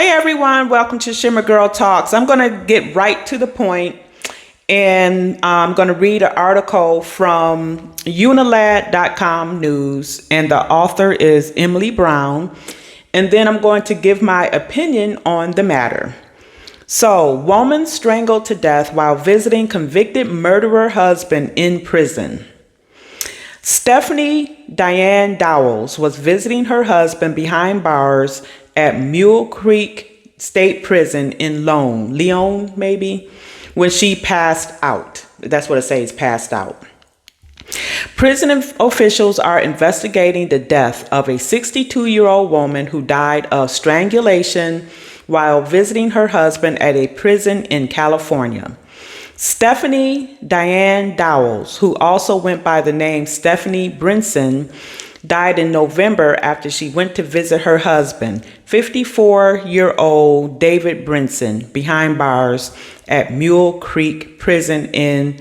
Hi everyone, welcome to Shimmer Girl Talks. I'm going to get right to the point and I'm going to read an article from unalived.com news, and the author is Emily Brown, and then I'm going to give my opinion on the matter. So, woman strangled to death while visiting convicted murderer husband in prison. Stephanie Diane Dowles was visiting her husband behind bars at Mule Creek State Prison in Leon, maybe, when she passed out. That's what it says, passed out. Prison officials are investigating the death of a 62-year-old woman who died of strangulation while visiting her husband at a prison in California. Stephanie Diane Dowles, who also went by the name Stephanie Brinson, died in November after she went to visit her husband, 54-year-old David Brinson, behind bars at Mule Creek Prison in,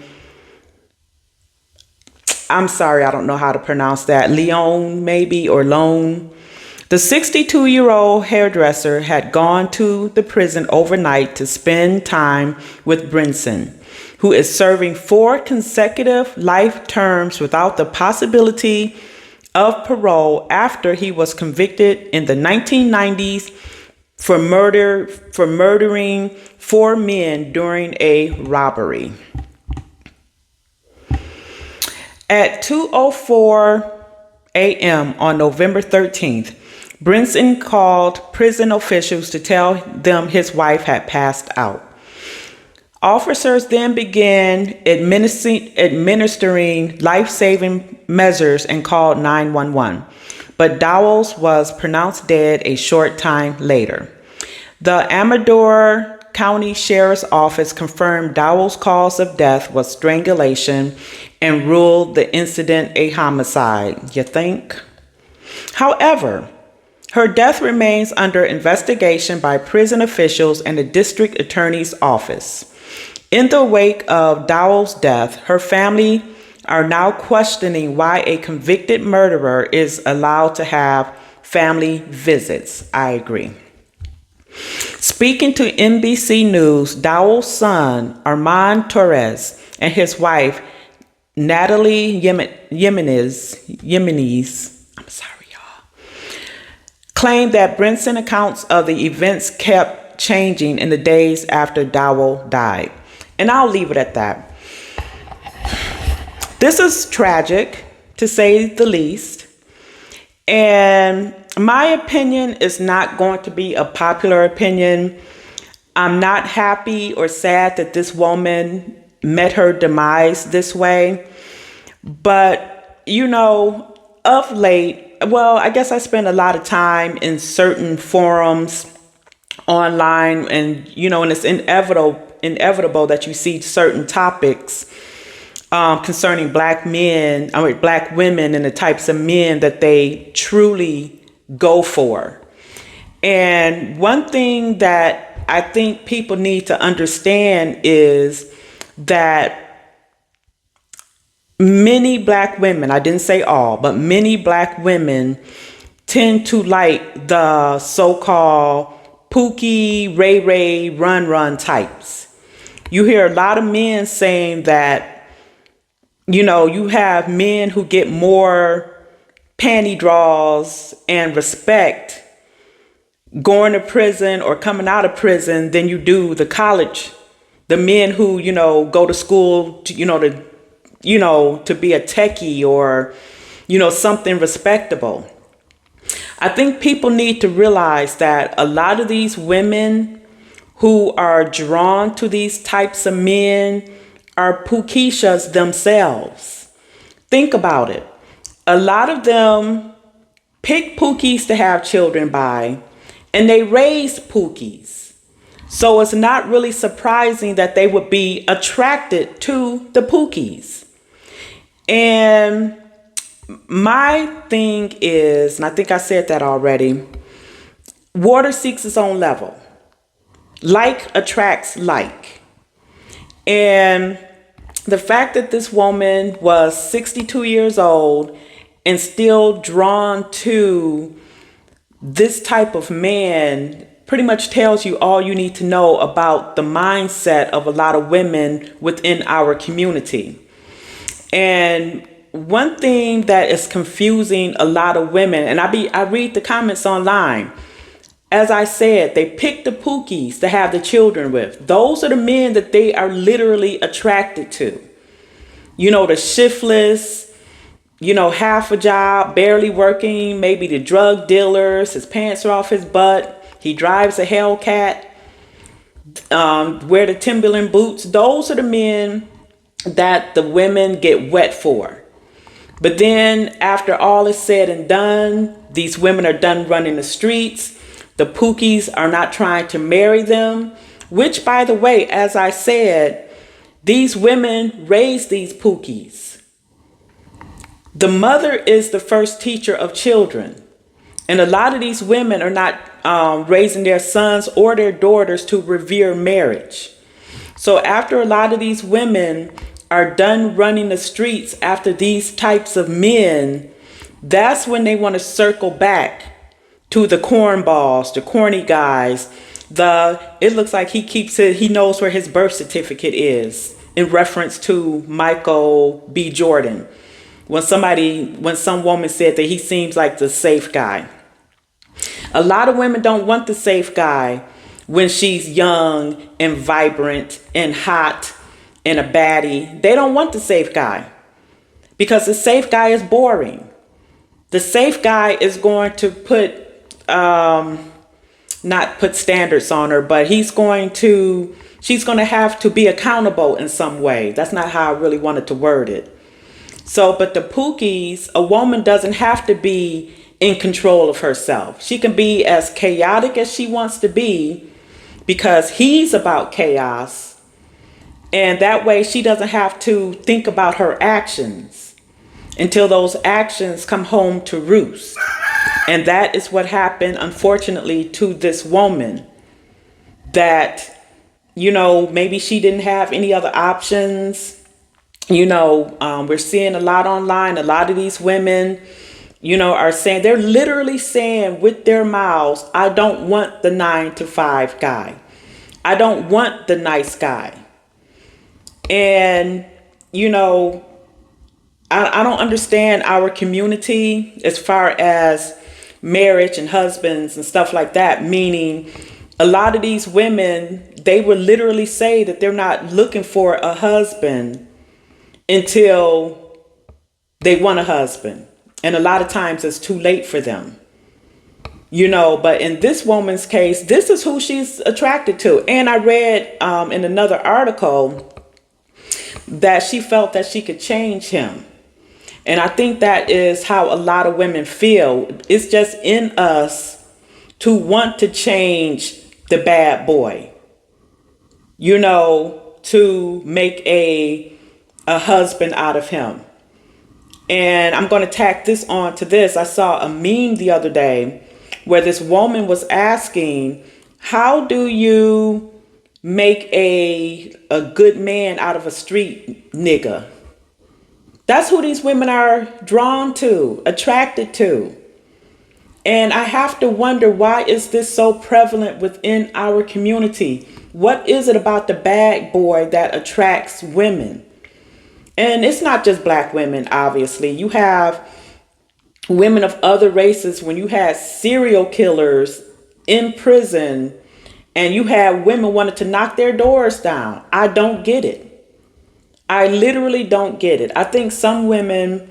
I'm sorry, I don't know how to pronounce that, Leon maybe, or Lone. The 62-year-old hairdresser had gone to the prison overnight to spend time with Brinson, who is serving 4 consecutive life terms without the possibility of parole after he was convicted in the 1990s for murdering 4 men during a robbery. At 2:04 a.m. on November 13th, Brinson called prison officials to tell them his wife had passed out. Officers then began administering life-saving measures and called 911, but Dowles was pronounced dead a short time later. The Amador County Sheriff's Office confirmed Dowles' cause of death was strangulation and ruled the incident a homicide. You think? However, her death remains under investigation by prison officials and the district attorney's office. In the wake of Dowles' death, her family are now questioning why a convicted murderer is allowed to have family visits. I agree. Speaking to NBC News, Dowles' son, Armand Torres, and his wife, Natalie Jimenez, claimed that Brinson accounts of the events kept changing in the days after Dowles died. And I'll leave it at that. This is tragic, to say the least. And my opinion is not going to be a popular opinion. I'm not happy or sad that this woman met her demise this way. But, of late, well, I guess I spend a lot of time in certain forums online, and, and it's inevitable that you see certain topics concerning black women and the types of men that they truly go for. And one thing that I think people need to understand is that many black women, I didn't say all, but many black women tend to like the so-called Pookie, Ray, run types. You hear a lot of men saying that, you have men who get more panty draws and respect going to prison or coming out of prison than you do the men who, go to school to, to be a techie or, something respectable. I think people need to realize that a lot of these women who are drawn to these types of men are Pookishas themselves. Think about it. A lot of them pick Pookies to have children by, and they raise Pookies. So it's not really surprising that they would be attracted to the Pookies. And my thing is, and I think I said that already, water seeks its own level. Like attracts like. And the fact that this woman was 62 years old and still drawn to this type of man pretty much tells you all you need to know about the mindset of a lot of women within our community. And one thing that is confusing a lot of women, and I read the comments online. As I said, they pick the Pookies to have the children with. Those are the men that they are literally attracted to. You know, the shiftless, you know, half a job, barely working, maybe the drug dealers, his pants are off his butt. He drives a Hellcat, wear the Timberland boots. Those are the men that the women get wet for. But then after all is said and done, these women are done running the streets. The Pookies are not trying to marry them, which, by the way, as I said, these women raise these Pookies. The mother is the first teacher of children. And a lot of these women are not raising their sons or their daughters to revere marriage. So after a lot of these women are done running the streets after these types of men, that's when they want to circle back to the cornballs, the corny guys. It looks like he knows where his birth certificate is, in reference to Michael B. Jordan. When some woman said that he seems like the safe guy. A lot of women don't want the safe guy when she's young and vibrant and hot and a baddie. They don't want the safe guy because the safe guy is boring. The safe guy is going to not put standards on her, but she's going to have to be accountable in some way. That's not how I really wanted to word it. So, but the Pookies, a woman doesn't have to be in control of herself. She can be as chaotic as she wants to be because he's about chaos. And that way she doesn't have to think about her actions until those actions come home to roost. And that is what happened, unfortunately, to this woman. That, you know, maybe she didn't have any other options. You know, we're seeing a lot online. A lot of these women, you know, are saying, they're literally saying with their mouths, I don't want the 9-to-5 guy. I don't want the nice guy. And, you know, I don't understand our community as far as marriage and husbands and stuff like that. Meaning a lot of these women, they would literally say that they're not looking for a husband until they want a husband. And a lot of times it's too late for them. You know, but in this woman's case, this is who she's attracted to. And I read in another article that she felt that she could change him. And I think that is how a lot of women feel. It's just in us to want to change the bad boy, you know, to make a husband out of him. And I'm going to tack this on to this. I saw a meme the other day where this woman was asking, how do you make a good man out of a street nigga? That's who these women are drawn to, attracted to. And I have to wonder, why is this so prevalent within our community? What is it about the bad boy that attracts women? And it's not just black women, obviously. You have women of other races. When you had serial killers in prison and you had women wanting to knock their doors down, I don't get it. I literally don't get it. I think some women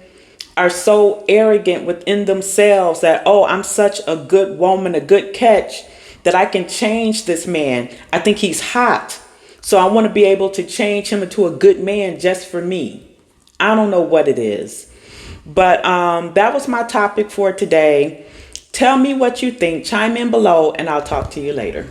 are so arrogant within themselves that, oh, I'm such a good woman, a good catch, that I can change this man. I think he's hot, so I want to be able to change him into a good man just for me. I don't know what it is. But that was my topic for today. Tell me what you think. Chime in below and I'll talk to you later.